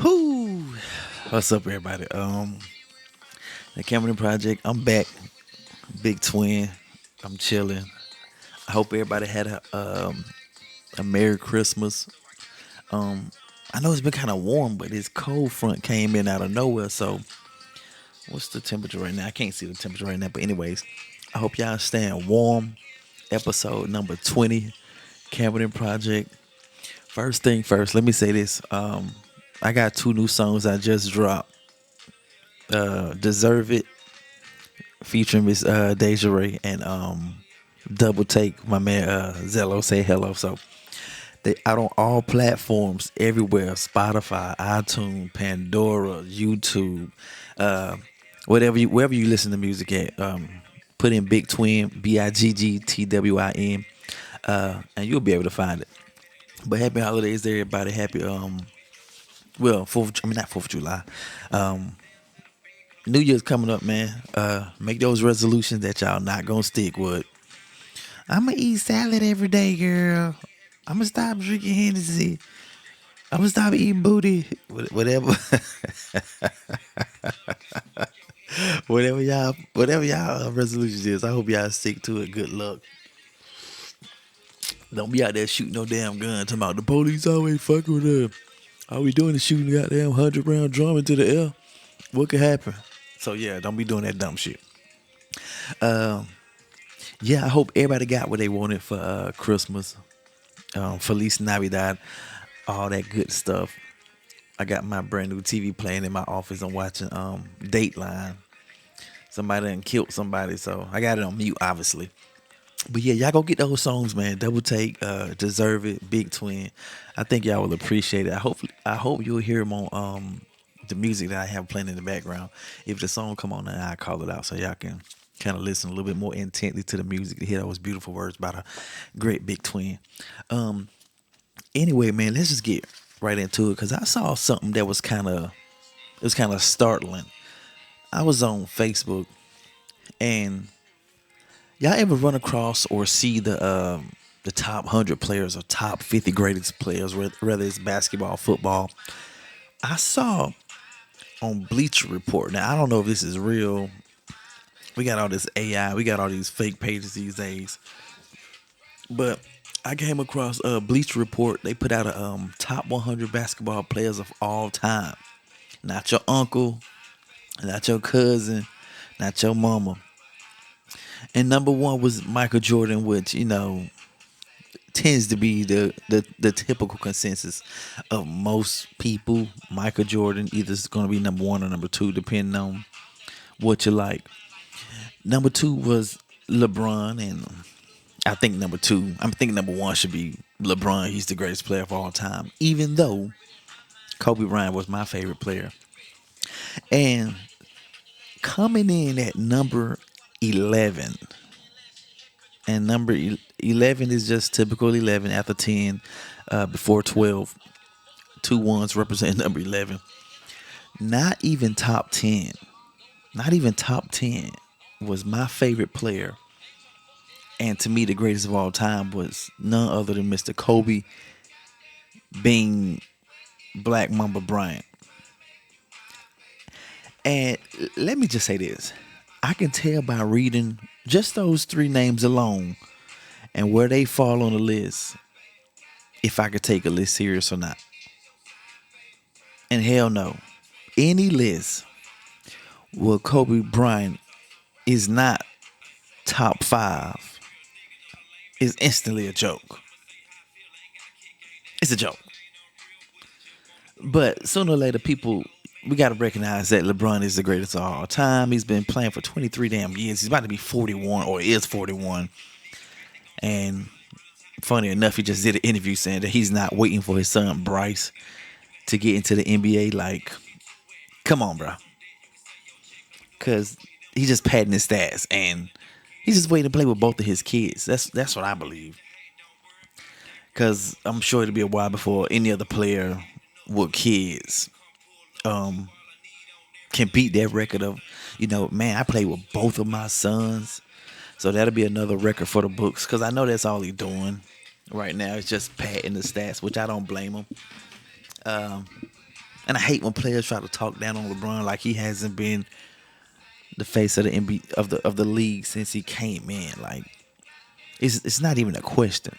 Whoo! What's up, everybody? The Cameron Project. I'm back, big twin. I'm chilling. I hope everybody had a Merry Christmas. Um, I know it's been kind of warm, but this cold front came in out of nowhere. So, what's the temperature right now? I can't see the temperature right now, but anyways, I hope y'all staying warm. Episode number 20, Cameron Project. First thing first, let me say this. I got two new songs I just dropped. Deserve It featuring Miss Deja Ray and Double Take, my man Zello say hello. So they out on all platforms everywhere: Spotify, iTunes, Pandora, YouTube, uh, wherever you listen to music at. Put in Big Twin, Biggtwin, and you'll be able to find it. But happy holidays to everybody. Happy Fourth. I mean not Fourth of July. Um, New Year's coming up, man. Make those resolutions that y'all not gonna stick with. I'm gonna eat salad every day, girl. I'm gonna stop drinking Hennessy. I'm gonna stop eating booty. Whatever, whatever y'all resolutions is. I hope y'all stick to it. Good luck. Don't be out there shooting no damn gun. Talking about the police always fucking with us. All we doing is shooting goddamn 100 round drum into the air. What could happen? So yeah, don't be doing that dumb shit. Um, yeah, I hope everybody got what they wanted for Christmas. Feliz Navidad, all that good stuff. I got my brand new TV playing in my office. I'm watching Dateline. Somebody done killed somebody, so I got it on mute, obviously. But yeah, y'all go get those songs, man. Double Take, Deserve It, Big Twin. I think y'all will appreciate it. I hope you'll hear them on the music that I have playing in the background. If the song come on, then I call it out so y'all can kind of listen a little bit more intently to the music to hear those beautiful words by the great Big Twin. Um, anyway, man, let's just get right into it because I saw something that was kind of startling. I was on Facebook and y'all ever run across or see the top 100 players or top 50 greatest players, whether it's basketball, football? I saw on Bleacher Report. Now I don't know if this is real. We got all this AI, we got all these fake pages these days, but I came across a Bleacher Report. They put out a top 100 basketball players of all time. Not your uncle, not your cousin, not your mama. And number one was Michael Jordan, which tends to be the typical consensus of most people. Michael Jordan either is going to be number one or number two, depending on what you like. Number two was LeBron, and I think number one should be LeBron. He's the greatest player of all time, even though Kobe Bryant was my favorite player. And coming in at number 11, and number 11 is just typical 11 after 10, before 12. Two ones represent number 11. Not even top 10. Not even top 10 was my favorite player. And to me, the greatest of all time was none other than Mr. Kobe being Black Mamba Bryant. And let me just say this. I can tell by reading just those three names alone and where they fall on the list if I could take a list serious or not. And hell no. Any list where Kobe Bryant is not top five is instantly a joke. It's a joke. But sooner or later, we got to recognize that LeBron is the greatest of all time. He's been playing for 23 damn years. He's about to be 41 or is 41. And funny enough, he just did an interview saying that he's not waiting for his son Bryce to get into the NBA. Like, come on, bro. Because he's just padding his stats and he's just waiting to play with both of his kids. That's what I believe. Because I'm sure it'll be a while before any other player with kids um, can beat that record of, man, I played with both of my sons. So that'll be another record for the books. Because I know that's all he's doing right now. It's just padding the stats, which I don't blame him. And I hate when players try to talk down on LeBron like he hasn't been the face of the NBA of the league since he came in. Like it's not even a question.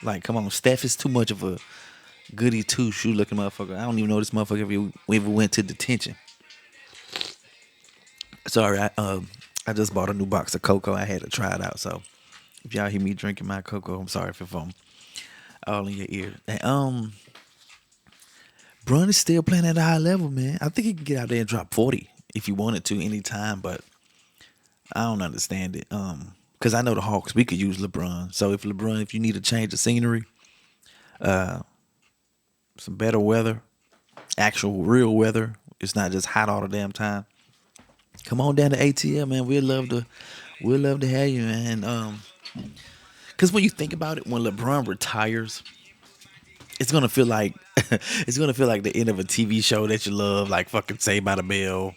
Like, come on, Steph is too much of a goody two shoe looking motherfucker. I don't even know this motherfucker ever went to detention. Sorry, I just bought a new box of cocoa. I had to try it out. So if y'all hear me drinking my cocoa, I'm sorry if I'm all in your ear. And, Brun is still playing at a high level, man. I think he can get out there and drop 40 if he wanted to anytime, but I don't understand it. Because I know the Hawks, we could use LeBron. So if you need to change the scenery, some better weather, actual real weather, it's not just hot all the damn time. Come on down to ATL, man. We'd love to have you, man. Because when you think about it, when LeBron retires, it's gonna feel like it's gonna feel like the end of a TV show that you love, like fucking Saved by the Bell,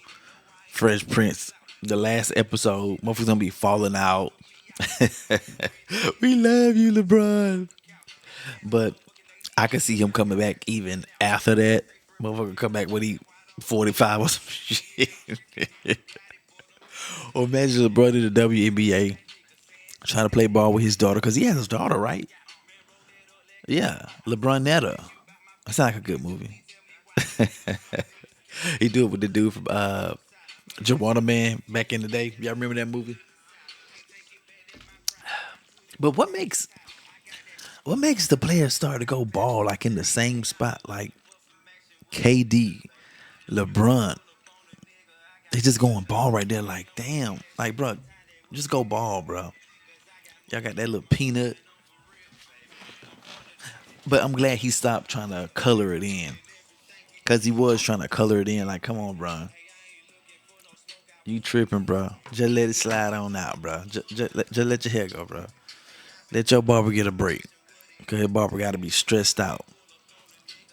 Fresh Prince. The last episode, motherfuckers gonna be falling out. We love you, LeBron. But I can see him coming back even after that. Motherfucker come back when he 45 or some shit. Or imagine LeBron in the WNBA trying to play ball with his daughter because he has his daughter, right? Yeah, LeBron Netta. That sounds like a good movie. He do it with the dude from Joanna Man back in the day. Y'all remember that movie? But what makes the players start to go ball like in the same spot like KD, LeBron? They just going ball right there. Like damn, like bro, just go ball, bro. Y'all got that little peanut. But I'm glad he stopped trying to color it in, cause he was trying to color it in. Like, come on, bro, you tripping, bro? Just let it slide on out, bro. Just let your hair go, bro. Let your barber get a break. Cause your barber got to be stressed out.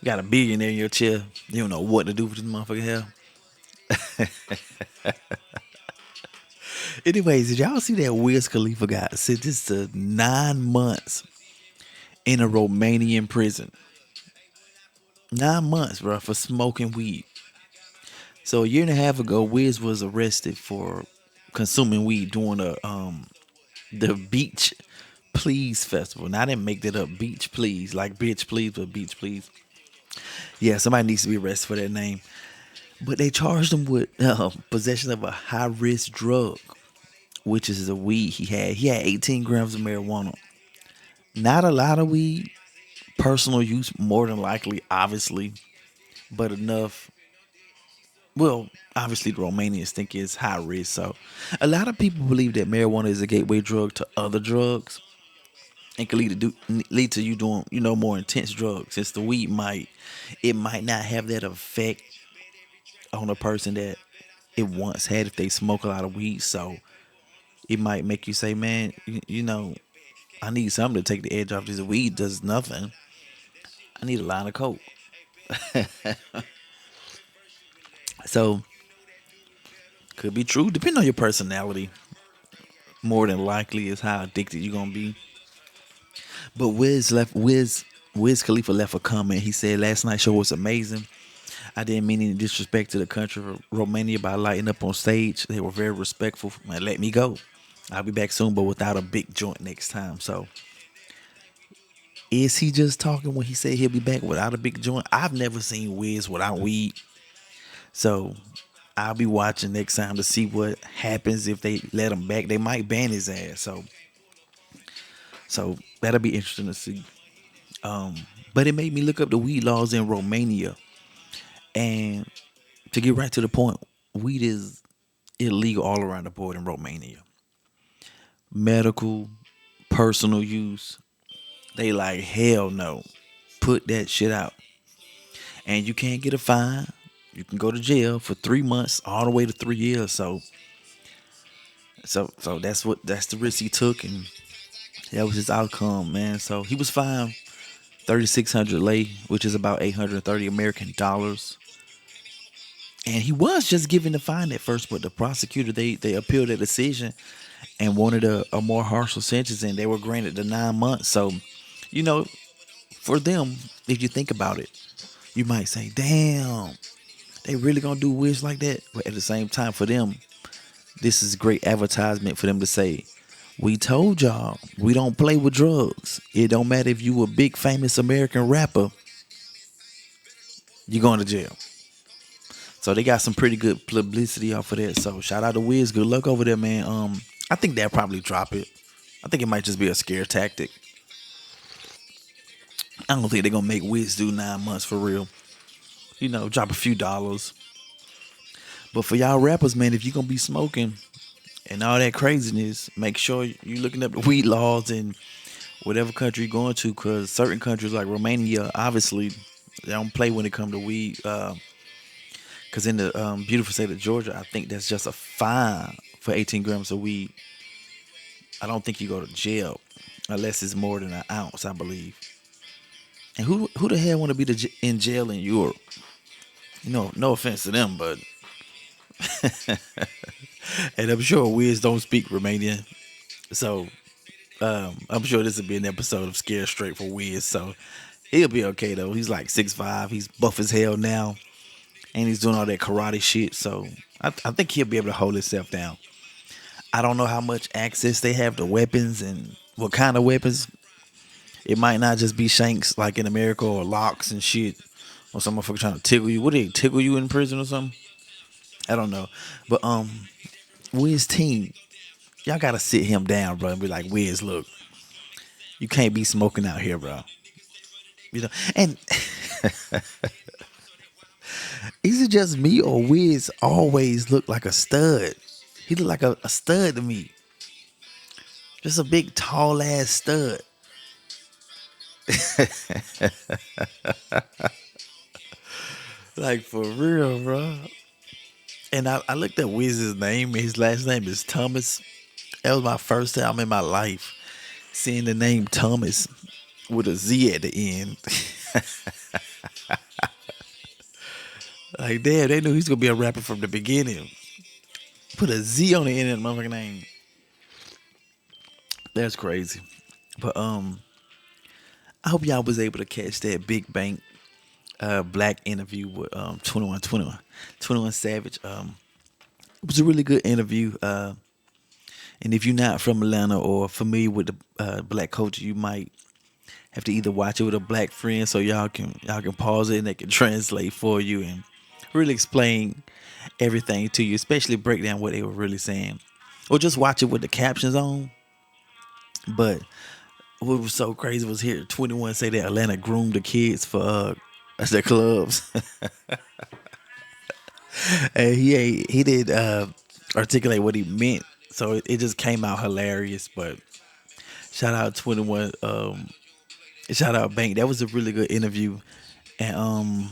You got a billionaire in your chair. You don't know what to do with this motherfucker hair. Anyways, did y'all see that Wiz Khalifa got sentenced to 9 months in a Romanian prison? 9 months, bro, for smoking weed. So a year and a half ago, Wiz was arrested for consuming weed during the Beach Please festival. Now I didn't make that up. Beach Please, like bitch please, but Beach Please. Yeah, somebody needs to be arrested for that name. But they charged him with possession of a high risk drug, which is the weed he had. He had 18 grams of marijuana. Not a lot of weed, personal use more than likely, obviously, but enough. Well, obviously the Romanians think it's high risk. So a lot of people believe that marijuana is a gateway drug to other drugs and can lead to you doing more intense drugs. Since the weed might not have that effect on a person that it once had if they smoke a lot of weed. So it might make you say, man, I need something to take the edge off. This weed does nothing. I need a line of coke. So could be true. Depending on your personality, more than likely is how addicted you're gonna be. But Wiz Khalifa left a comment. He said last night's show was amazing. I didn't mean any disrespect to the country of Romania by lighting up on stage. They were very respectful and let me go. I'll be back soon, but without a big joint next time. So is he just talking when he said he'll be back without a big joint? I've never seen Wiz without weed. So I'll be watching next time to see what happens if they let him back. They might ban his ass. So that'll be interesting to see. But it made me look up the weed laws in Romania. And to get right to the point, weed is illegal all around the board in Romania. Medical, personal use, they like hell no. Put that shit out. And you can't get a fine. You can go to jail for 3 months all the way to 3 years. So that's the risk he took and that was his outcome, man. So he was fined 3,600 lei, which is about 830 American dollars. And he was just given the fine at first, but the prosecutor they appealed the decision and wanted a more harsher sentence, and they were granted the 9 months. So, you know, for them, if you think about it, You might say, damn, they really gonna do Wiz like that? But at the same time, for them, this is great advertisement for them to say, we told y'all we don't play with drugs. It don't matter if you a big famous American rapper, you're going to jail. So they got some pretty good publicity off of that. So shout out to Wiz. Good luck over there, man. I think they'll probably drop it. I think it might just be a scare tactic. I don't think they're gonna make Wiz do 9 months for real. Drop a few dollars. But for y'all rappers, man, if you gonna be smoking and all that craziness, make sure you looking up the weed laws in whatever country you're going to, because certain countries like Romania, obviously, they don't play when it comes to weed. Because in the beautiful state of Georgia, I think that's just a fine for 18 grams of weed. I don't think you go to jail unless it's more than an ounce, I believe. And who the hell want to be in jail in Europe? No offense to them, but and I'm sure Wiz don't speak Romanian, so I'm sure this will be an episode of Scare Straight for Wiz. So he'll be okay though. He's like 6'5". He's buff as hell now, and he's doing all that karate shit. So I think he'll be able to hold himself down. I don't know how much access they have to weapons and what kind of weapons. It might not just be shanks like in America or locks and shit. Or some motherfucker trying to tickle you. What, they tickle you in prison or something? I don't know. But Wiz team, y'all gotta sit him down, bro, and be like, Wiz, look, you can't be smoking out here, bro. And is it just me or Wiz always look like a stud? He look like a stud to me. Just a big tall ass stud. Like for real, bro. And I looked up Wiz's name. His last name is Thomas. That was my first time in my life seeing the name Thomas with a Z at the end. Like, damn, they knew he's gonna be a rapper from the beginning. Put a Z on the end of the motherfucking name. That's crazy. But I hope y'all was able to catch that Big Bank Black interview with 21 Savage. It was a really good interview. And if you're not from Atlanta or familiar with the black culture, you might have to either watch it with a black friend so y'all can pause it and they can translate for you and really explain everything to you, especially break down what they were really saying, or just watch it with the captions on. But what was so crazy was here 21 say that Atlanta groomed the kids for their clubs, and he did articulate what he meant, so it just came out hilarious. But shout out 21, shout out Bank. That was a really good interview, and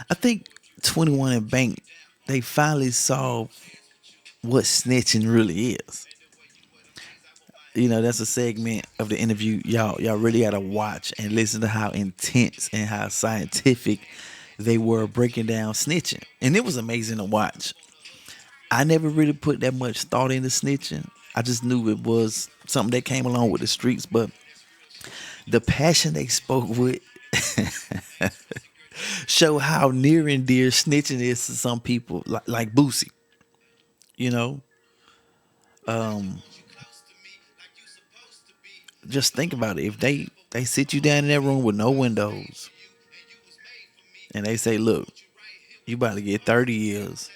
I think 21 and Bank, they finally saw what snitching really is. That's a segment of the interview y'all really gotta watch and listen to how intense and how scientific they were breaking down snitching. And it was amazing to watch. I never really put that much thought into snitching. I just knew it was something that came along with the streets, but the passion they spoke with show how near and dear snitching is to some people, like Boosie. You know, just think about it. If they sit you down in that room with no windows and they say, "Look, you about to get 30 years,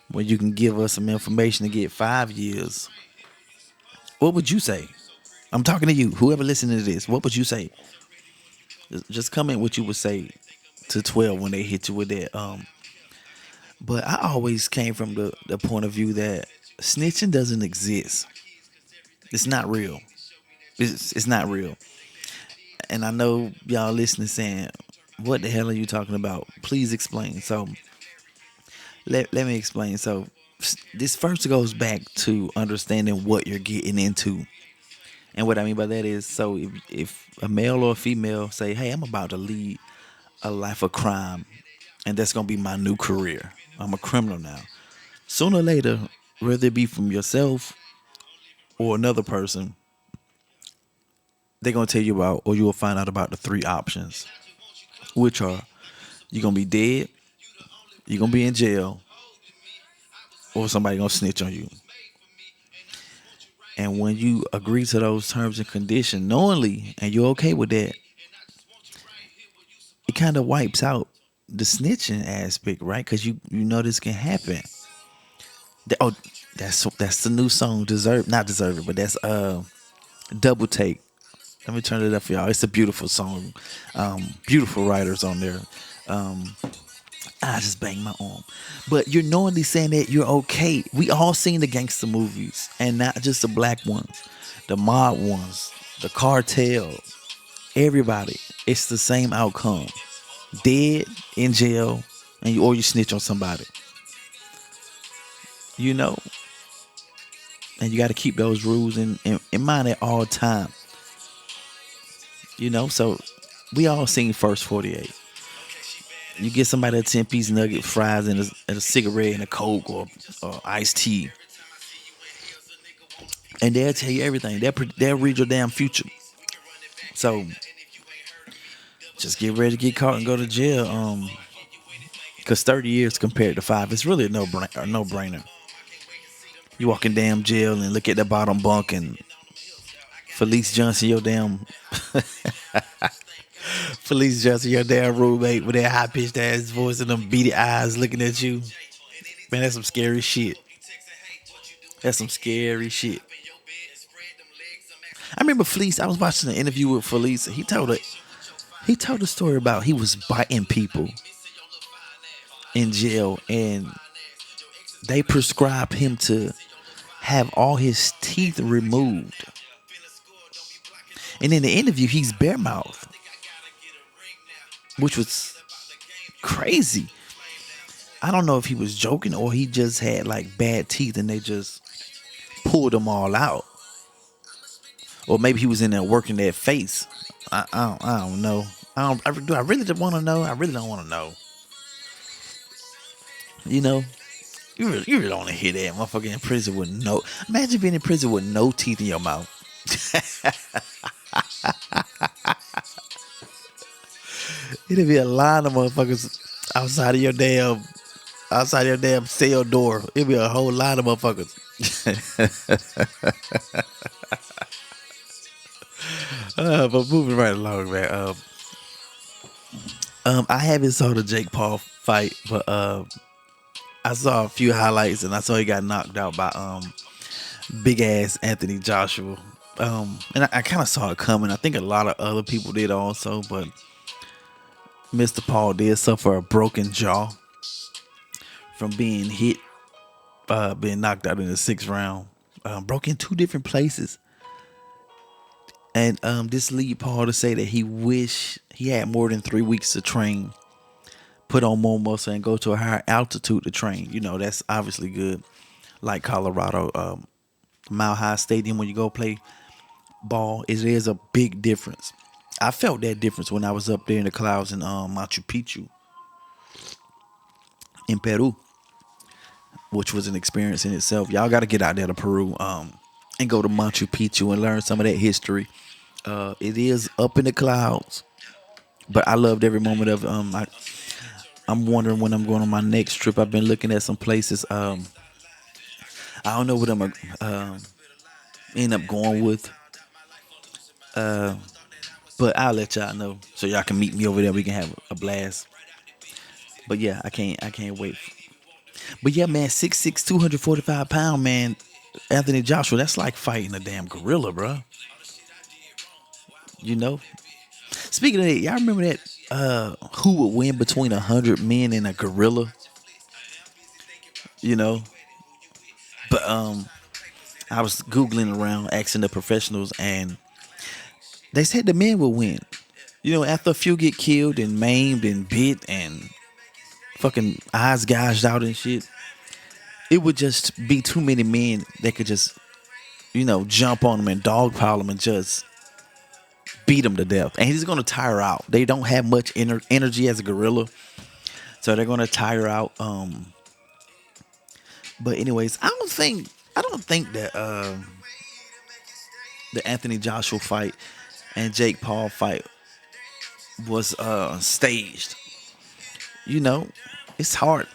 when you can give us some information to get 5 years," what would you say? I'm talking to you, whoever listening to this. What would you say? Just comment what you would say to 12 when they hit you with that. But I always came from the point of view that snitching doesn't exist. It's not real. It's not real. And I know y'all listening saying, "What the hell are you talking about? Please explain." So let me explain. So this first goes back to understanding what you're getting into. And what I mean by that is, so if a male or a female say, "Hey, I'm about to lead a life of crime, and that's gonna be my new career. I'm a criminal now." Sooner or later, whether it be from yourself or another person, they're gonna tell you about, or you will find out about the three options. which are you're gonna be dead, you're gonna be in jail, or somebody gonna snitch on you. And when you agree to those terms and conditions knowingly, and you're okay with that, it kind of wipes out the snitching aspect, right? Because you know this can happen. Oh, that's the new song. Not deserve it, but that's double take. Let me turn it up for y'all. It's a beautiful song. Beautiful writers on there. I just banged my arm. But you're knowingly saying that you're okay. We all seen the gangster movies, and not just the black ones, the mob ones, the cartel, everybody. It's the same outcome. Dead, in jail, or you snitch on somebody. You know? And you got to keep those rules in mind at all time. You know? So we all seen First 48. You get somebody a 10-piece nugget, fries, and a cigarette, and a Coke, or iced tea. And they'll tell you everything. They'll read your damn future. So just get ready to get caught and go to jail. Cause 30 years compared to 5, it's really a no brainer. You walk in damn jail and look at the bottom bunk and Felice Johnson, your damn Felice Johnson, your damn roommate with that high pitched ass voice and them beady eyes looking at you. Man, that's some scary shit. That's some scary shit. I remember Felice. I was watching an interview with Felice. He told a story about he was biting people in jail, and they prescribed him to have all his teeth removed. And in the interview, he's bare mouthed, which was crazy. I don't know if he was joking or he just had like bad teeth and they just pulled them all out. Or maybe he was in there working that face. I don't know. Do I really want to know? I really don't want to know. You know, you really don't want to hear that motherfucker in prison with no. Imagine being in prison with no teeth in your mouth. It'd be a line of motherfuckers outside of your damn cell door. It'd be a whole line of motherfuckers. But moving right along, man. I haven't saw the Jake Paul fight, but I saw a few highlights and I saw he got knocked out by big ass Anthony Joshua. And I kind of saw it coming. I think a lot of other people did also, but Mr. Paul did suffer a broken jaw from being hit, being knocked out in the 6th round. Broke in 2 different places. And this lead Paul to say that he wish he had more than 3 weeks to train, put on more muscle, and go to a higher altitude to train. You know, that's obviously good. Like Colorado, Mile High Stadium, when you go play ball, it is a big difference. I felt that difference when I was up there in the clouds in Machu Picchu in Peru, which was an experience in itself. Y'all got to get out there to Peru and go to Machu Picchu and learn some of that history. It is up in the clouds, but I loved every moment of it. I'm wondering when I'm going on my next trip. I've been looking at some places. I don't know what I'm end up going with, but I'll let y'all know so y'all can meet me over there. We can have a blast. But yeah, I can't wait. But yeah, man, 6'6", 245 pound man, Anthony Joshua. That's like fighting a damn gorilla, bro. You know. Speaking of that, y'all remember that? Who would win between 100 men and a gorilla? You know. But I was googling around, asking the professionals, and they said the men would win. You know, after a few get killed and maimed and bit and fucking eyes gouged out and shit, it would just be too many men that could just, jump on them and dogpile them and just beat them to death. And he's gonna tire out. They don't have much energy as a gorilla, so they're gonna tire out. But anyways, I don't think that the Anthony Joshua fight and Jake Paul fight was staged. You know, it's hard.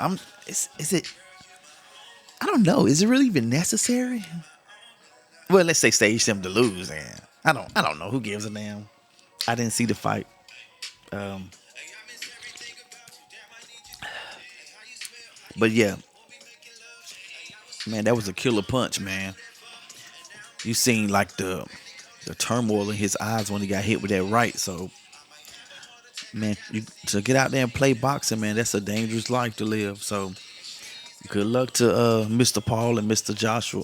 Is it? I don't know. Is it really even necessary? Well, let's say stage them to lose. And I don't know. Who gives a damn? I didn't see the fight. Um, but yeah, man, that was a killer punch, man. You seen like the turmoil in his eyes when he got hit with that right. So, man, to get out there and play boxing, man, that's a dangerous life to live. So, good luck to Mr. Paul and Mr. Joshua.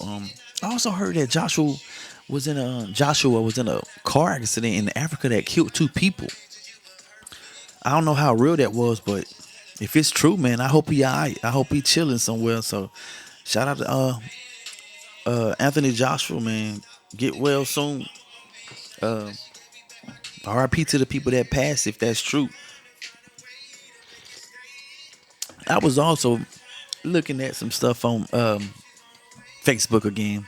I also heard that Joshua was in a car accident in Africa that killed two people. I don't know how real that was, but if it's true, man, I hope he alright. I hope he chilling somewhere. So, shout out to Anthony Joshua, man. Get well soon. Uh, RIP to the people that passed, if that's true. I was also looking at some stuff on Facebook again.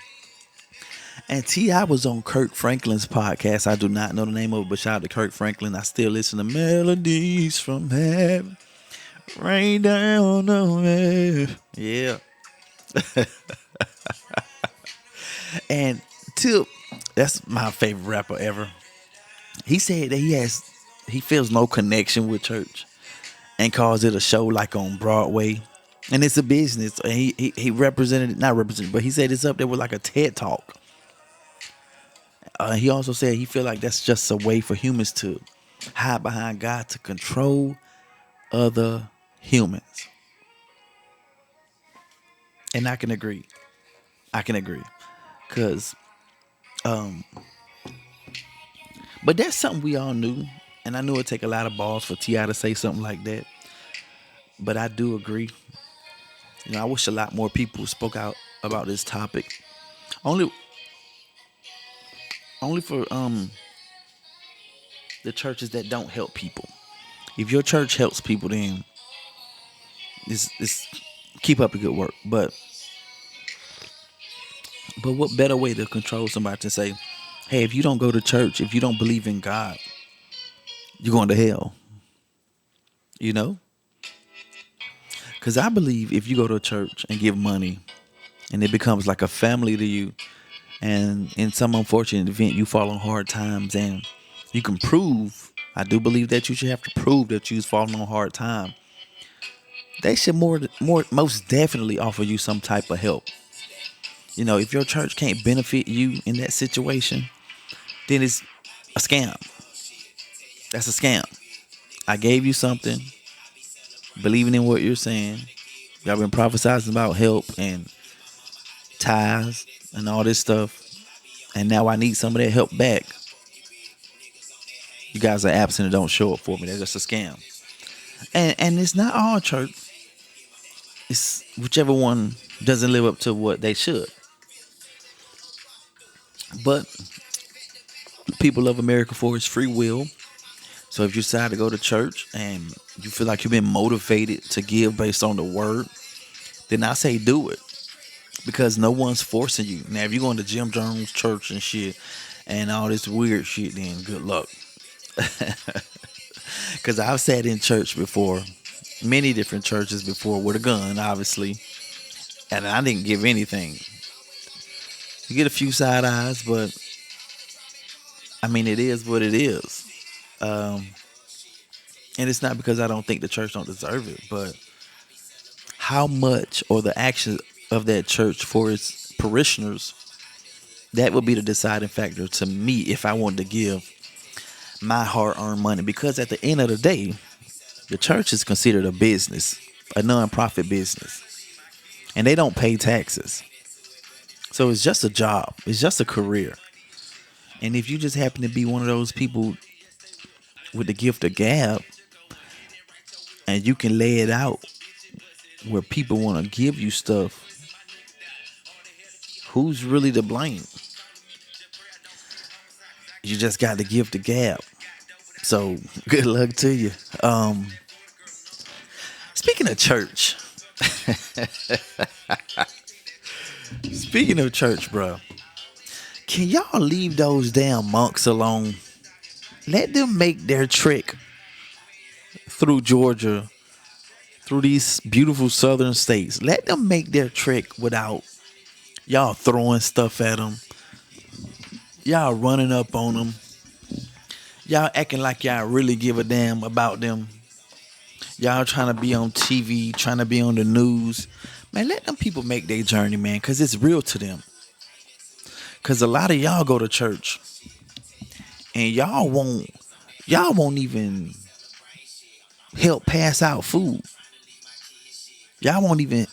And T.I was on Kirk Franklin's podcast. I do not know the name of it, but shout out to Kirk Franklin. I still listen to Melodies from Heaven. Rain down on me. Yeah. And Tip, that's my favorite rapper ever. He said that he feels no connection with church and calls it a show like on Broadway. And it's a business. And he represented it, not represented, but he said it's up there with like a TED talk. He also said he feel like that's just a way for humans to hide behind God to control other humans. And I can agree. I can agree. Cause but that's something we all knew. And I knew it'd take a lot of balls for T.I to say something like that. But I do agree. You know, I wish a lot more people spoke out about this topic. Only only for the churches that don't help people. If your church helps people, then this keep up the good work. But what better way to control somebody to say, hey, if you don't go to church, if you don't believe in God, you're going to hell. You know? Because I believe if you go to a church and give money and it becomes like a family to you, and in some unfortunate event you fall on hard times and you can prove, I do believe that you should have to prove that you've fallen on hard time. They should most definitely offer you some type of help. You know, if your church can't benefit you in that situation, then it's a scam. That's a scam. I gave you something, believing in what you're saying. Y'all been prophesizing about help and tithes and all this stuff. And now I need some of that help back. You guys are absent and don't show up for me. That's just a scam. And it's not all church. It's whichever one doesn't live up to what they should. But people love America for its free will. So if you decide to go to church and you feel like you've been motivated to give based on the word, then I say do it. Because no one's forcing you. Now, if you're going to Jim Jones Church and shit and all this weird shit, then good luck. Because I've sat in church before, many different churches before with a gun, obviously, and I didn't give anything. You get a few side eyes, but I mean, it is what it is. Um, and it's not because I don't think the church don't deserve it, but how much or the action of that church for its parishioners, that would be the deciding factor to me if I wanted to give my hard-earned money. Because at the end of the day, the church is considered a business, a non-profit business, and they don't pay taxes. So it's just a job. It's just a career. And if you just happen to be one of those people with the gift of gab and you can lay it out where people want to give you stuff, who's really to blame? You just got to give the gab. So good luck to you. Speaking of church, speaking of church, bro, can y'all leave those damn monks alone? Let them make their trick through Georgia, through these beautiful southern states. Let them make their trek without y'all throwing stuff at them, y'all running up on them, y'all acting like y'all really give a damn about them. Y'all trying to be on TV, trying to be on the news. Man, let them people make their journey, man, because it's real to them. Because a lot of y'all go to church and y'all won't even help pass out food. Y'all won't even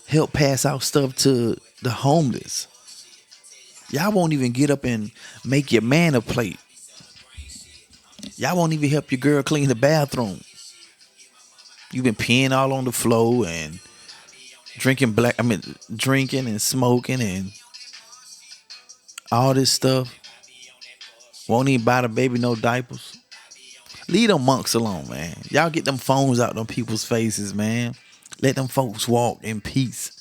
help pass out stuff to the homeless. Y'all won't even get up and make your man a plate. Y'all won't even help your girl clean the bathroom. You've been peeing all on the floor and drinking and smoking and all this stuff. Won't even buy the baby no diapers. Leave them monks alone, man. Y'all get them phones out them people's faces, man. Let them folks walk in peace.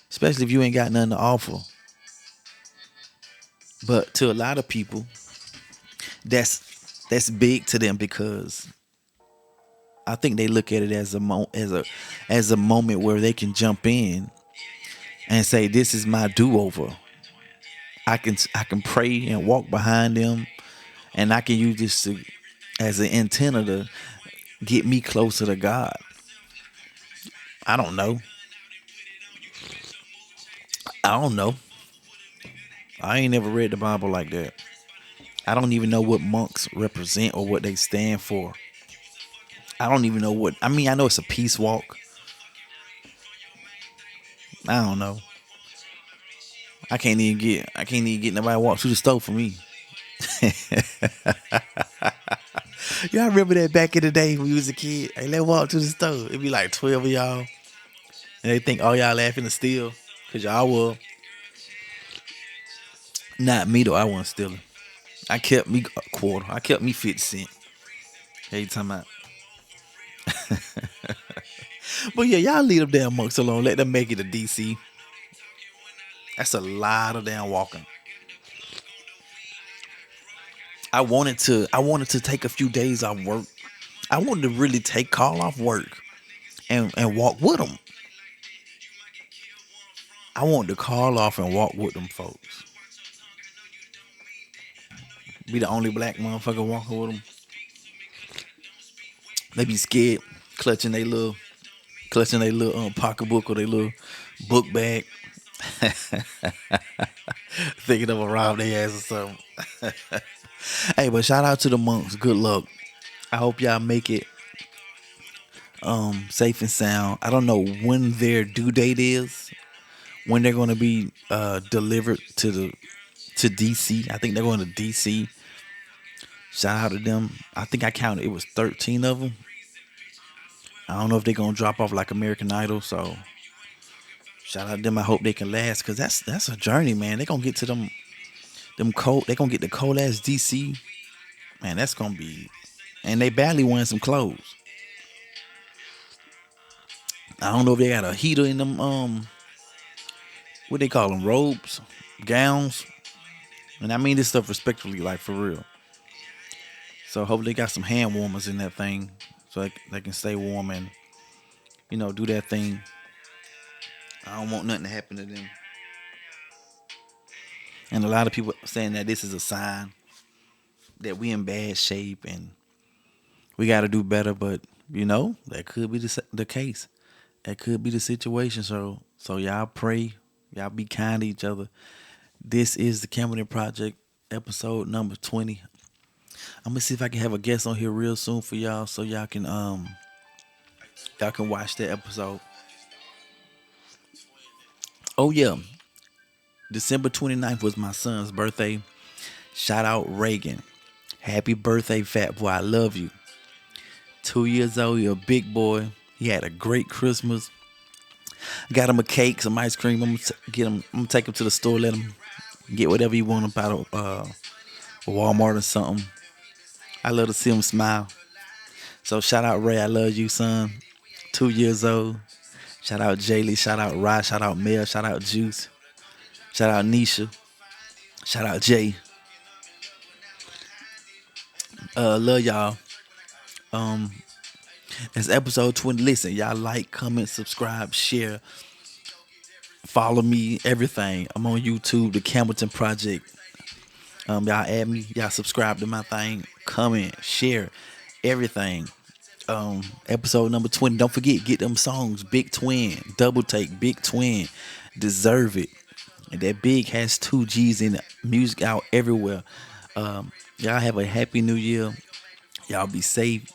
Especially if you ain't got nothing to offer. But to a lot of people, that's big to them because I think they look at it as a moment where they can jump in and say, "This is my do-over." I can pray and walk behind them, and I can use this as an antenna to get me closer to God. I don't know. I don't know. I ain't never read the Bible like that. I don't even know what monks represent or what they stand for. I don't even know what. I mean, I know it's a peace walk. I don't know. I can't even get nobody to walk through the stove for me. Y'all remember that back in the day when we was a kid? Hey, let's walk to the stove. It'd be like 12 of y'all. And they think all y'all laughing to steal. Cause y'all were. Not me though, I wasn't stealing. I kept me a quarter. I kept me 50 cents. Every time I. But yeah, y'all leave them damn monks alone. Let them make it to DC. That's a lot of damn walking. I wanted to take a few days off work. I wanted to really call off work and walk with them. I wanted to call off and walk with them folks. Be the only black motherfucker walking with them. They be scared, clutching their little pocketbook or their little book bag, thinking of a rob their ass or something. Hey, but shout out to the monks. Good luck. I hope y'all make it safe and sound. I don't know when their due date is, when they're going to be delivered to DC. I think they're going to DC. Shout out to them. I think I counted it was 13 of them. I don't know if they're gonna drop off like American Idol. So shout out to them. I hope they can last because that's a journey, man. They're gonna get to them cold. They're gonna get the cold ass DC. Man, that's gonna be. And they badly wearing some clothes. I don't know if they got a heater in them. What they call them, robes, gowns. And I mean this stuff respectfully, like for real. So hopefully they got some hand warmers in that thing, so they can stay warm and do that thing. I don't want nothing to happen to them. And a lot of people saying that this is a sign that we in bad shape and we got to do better. But that could be the case. That could be the situation. So y'all pray. Y'all be kind to each other. This is the Camden Project, episode number 20. I'm gonna see if I can have a guest on here real soon for y'all, so y'all can watch that episode. Oh yeah, December 29th was my son's birthday. Shout out Reagan. Happy birthday, fat boy. I love you. 2 years old, you're a big boy. He had a great Christmas. Got him a cake, some ice cream. I'm gonna take him to the store, let him get whatever he want about Walmart or something. I love to see him smile. So shout out Ray, I love you, son. 2 years old. Shout out Jaylee, shout out Rod, shout out Mel, shout out Juice, shout out Nisha, shout out Jay. Love y'all. Um, That's episode 20. Listen, y'all like, comment, subscribe, share, follow me, everything. I'm on YouTube, the Campbellton Project. Y'all add me, y'all subscribe to my thing, comment, share, everything. Episode number 20. Don't forget, get them songs. Big Twin, Double Take, Big Twin, Deserve It. And that big has two G's in it. Music out everywhere. Y'all have a happy new year. Y'all be safe.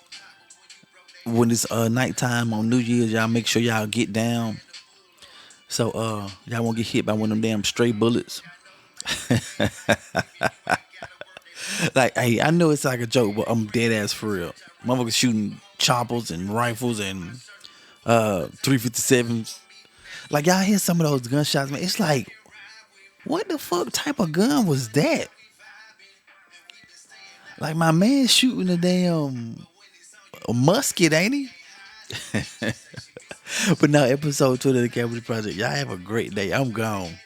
When it's nighttime on New Year's, y'all make sure y'all get down. So y'all won't get hit by one of them damn stray bullets. Like, hey, I know it's like a joke, but I'm dead ass for real. Motherfuckers shooting choppers and rifles and 357s. Like, y'all hear some of those gunshots, man. It's like, what the fuck type of gun was that? Like, my man shooting a damn a musket, ain't he? But now, episode 2 of the Capital Project. Y'all have a great day. I'm gone.